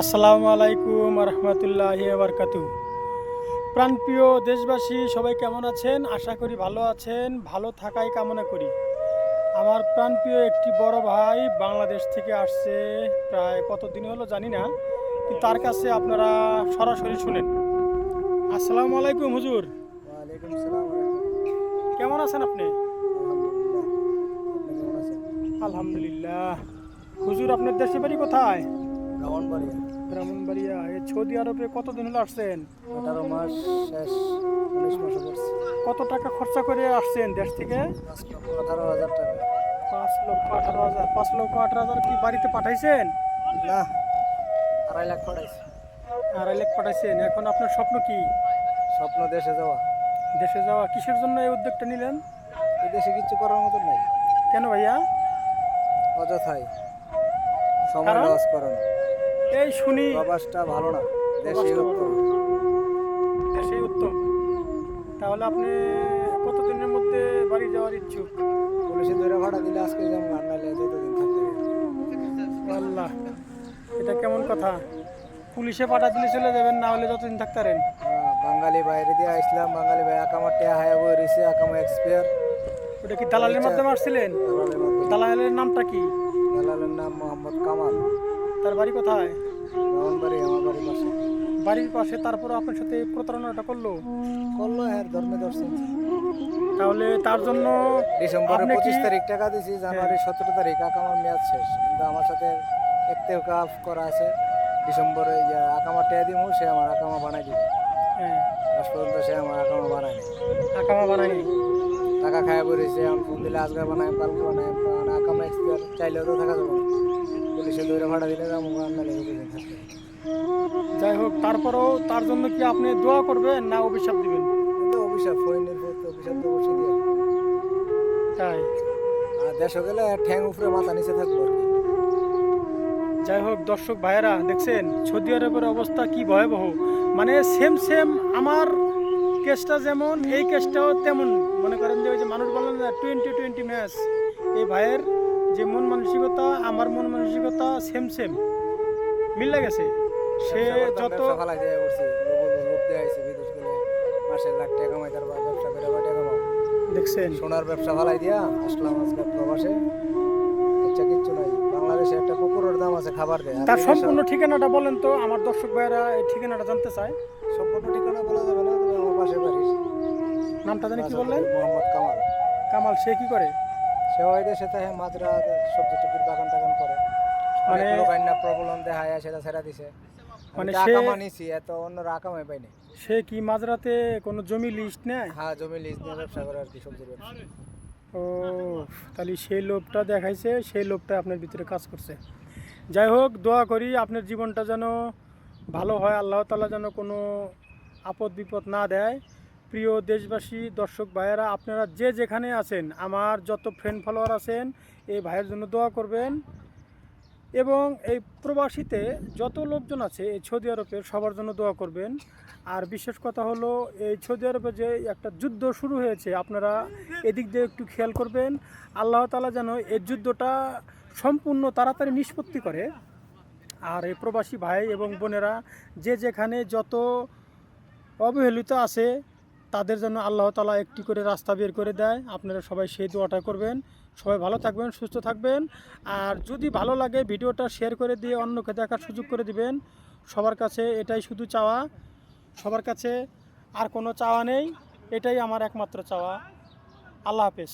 আসসালামু আলাইকুম রহমতুল্লাহি বারকাতু। প্রাণপ্রিয় দেশবাসী সবাই কেমন আছেন? আশা করি ভালো আছেন। ভালো থাকাই কামনা করি। আমার প্রাণপ্রিয় একটি বড় ভাই বাংলাদেশ থেকে আসছে, প্রায় কতদিন হলো জানি না, কিন্তু তার কাছে আপনারা সরাসরি শুনেন। আসসালামু আলাইকুম হুজুর, ওয়ালাইকুম সালাম রাহমাতুল্লাহ। কেমন আছেন আপনি? আলহামদুলিল্লাহ। আপনি কেমন আছেন? আলহামদুলিল্লাহ। হুজুর, আপনার দেশে বাড়ি কোথায়? ব্রাহ্মণবাড়িয়া। ব্রাহ্মণবাড়িয়া। এই সৌদি আরবে কতদিন হলো আসছেন? 18 মাস শেষ, 19 মাসে পড়ছে। কত টাকা খরচা করে আসছেন দেশ থেকে? 5,18,000 টাকা। 5,18,000। 5,18,000 কি বাড়িতে পাঠাইছেন? না, 2.5 লাখ পাঠাইছি। 2.5 লাখ পাঠাইছেন। এখন আপনার স্বপ্ন কি? স্বপ্ন দেশে যাওয়া। দেশে যাওয়া। কিসের জন্য এই উদ্যোগটা নিলেন? এই দেশে কিচ্ছু করার মতো নাই, কেন ভাইয়া? অযথাই সময় কারণ লস করানো। এই শুনি প্রবাসটা ভালো না, দেশেই প্রবাসটা ভালো উত্তম। না, দেশেই উত্তম। তাহলে আপনি কতদিনের মধ্যে বাড়ি যাওয়ার ইচ্ছুক? পুলিশে ধরে ভাড়া দিলে আজকে যেমন আর নাইলে যতদিন থাকতে পারি। আল্লাহ, এটা কেমন কথা? পুলিশে পাঠা দিলে চলে যাবেন, না হলে যতদিন থাকতারেন? বাঙালি বাইরে দিয়ে আসলাম, বাঙালি ভাই আকামার টেয়া হায়া বই রয়েছে, আকামা এক্সপায়ার। ওটা কি দালালের মাধ্যমে আসছিলেন? দালালের মাধ্যমে। দালালের নামটা কি? দালালের নাম মোহাম্মদ কামাল। তার বাড়ি কোথায়? ব্রাহ্মণবাড়ি, আমার বাড়ির পাশে। বাড়ির পাশে। তারপর আপনার সাথে প্রতারণাটা করলো? করলো, হ্যাঁ, ধর্মে ধরছে। তাহলে তার জন্য ডিসেম্বরের আপনি কি? 25 তারিখ টাকা দিয়েছি, হ্যাঁ, জানুয়ারি 17 তারিখ আকামার মেয়াদ শেষ, কিন্তু আমার সাথে কাপ করা আছে। ডিসেম্বরে যে আকামা টেয়া দিব, সে আমার আকামা বানাই দিবে। হ্যাঁ, আজ পর্যন্ত সে আমার আকামা বানায় নাই। আকামা বানায়নি। টাকা খায় পড়েছে, এখন ফোন দিলে আজকে বানায়, কালকে বানায়, কারণ আকামা এক্সপায়ার, চাইলেও তো থাকা যাবে না। পুলিশে দৌড়ে ভাড়া দিলে যাবো, নাহলে কিছুদিন থাকতে হবে। যাই হোক, তারপরেও তার জন্য কি আপনি দোয়া করবেন না অভিশাপ দিবেন? কিন্তু অভিশাপ, ফৈনের প্রতি অভিশাপ তো বসে দিয়ে। তাই। আর দেশ গেলে ঠ্যাং উপরে মাথা নিচে থাকবো আর কি। যাই হোক, দর্শক ভাইয়েরা দেখছেন সৌদি আরবের অবস্থা কি ভয়াবহ। মানে সেম সেম আমার কেসটা যেমন, এই কেসটাও তেমন। মনে করেন যে ওই যে মানুষ বলেন না 20-20 ম্যাচ, এই ভাইয়ের যে মন মানসিকতা আমার মন মানসিকতা সেম সেম মিলে গেছে। সে যত ব্যবসা ফালাই যায় করছি, লোক দেয়া হয়েছে বিদেশ গেলে মাসে লাখ টাকা কামাই, তারপর ব্যবসা করে কয় টাকা কামাও। দেখছেন, সোনার ব্যবসা ফালাই দিয়া আসলাম আজকে প্রবাসে। ইচ্ছা কিচ্ছু নাই, বাংলাদেশে একটা কুকুরের দাম আছে খাবার দেয়, আর তার এই দেশে সম্পূর্ণ ঠিকানাটা বলেন তো, আমার দর্শক ভাইয়েরা এই ঠিকানাটা জানতে চায়। সম্পূর্ণ ঠিকানা বলা যাবে না, তবে আমার পাশের বাড়ির নামটা জানি কি বললেন? মোহাম্মদ কামাল। কামাল। সে কি করে? সে ওই দেশে তাই মাজরা সবজি টবজির বাগান টাগান করে। মানে অনেক লোক আইনা প্রবলেম দেখায়, সেটা ছেড়া দিছে। মানে আমি সে আকামা নিছি, এত অন্যরা আকামাই পাইনি। সে কি মাঝরাতে কোনো জমি লিস্ট নেয়? হ্যাঁ, জমি লিজ নিয়ে ব্যবসা করে আর কি, সবজির ব্যবসা। ও, তাহলে সেই লোভটা দেখাইছে, সেই লোভটা আপনার ভিতরে কাজ করছে। যাই হোক, দোয়া করি আপনার জীবনটা যেন ভালো হয়, আল্লাহ তাআলা যেন কোনো আপদ বিপদ না দেয়। প্রিয় দেশবাসী, দর্শক ভাইয়েরা, আপনারা যে যেখানে আছেন, আমার যত ফ্রেন্ড ফলোয়ার আছেন, এই ভাইয়ের জন্য দোয়া করবেন। এবং এই প্রবাসীতে যত লোকজন আছে এই সৌদি আরবের, সবার জন্য দোয়া করবেন। আর বিশেষ কথা হলো, এই সৌদি আরবে যে একটা যুদ্ধ শুরু হয়েছে, আপনারা এদিক দিয়ে একটু খেয়াল করবেন। আল্লাহ তাআলা যেন এই যুদ্ধটা সম্পূর্ণ তাড়াতাড়ি নিষ্পত্তি করে। আর এই প্রবাসী ভাই এবং বোনেরা যে যেখানে যত অবহেলিত আছে, তাদের জন্য আল্লাহ তাআলা একটি করে রাস্তা বের করে দেয়। আপনারা সবাই সেই দোয়াটা করবেন। সবাই ভালো থাকবেন, সুস্থ থাকবেন। আর যদি ভালো লাগে ভিডিওটা শেয়ার করে দিয়ে অন্যকে দেখার সুযোগ করে দিবেন। সবার কাছে এটাই শুধু চাওয়া, সবার কাছে আর কোনো চাওয়া নেই, এটাই আমার একমাত্র চাওয়া। আল্লাহ হাফেজ।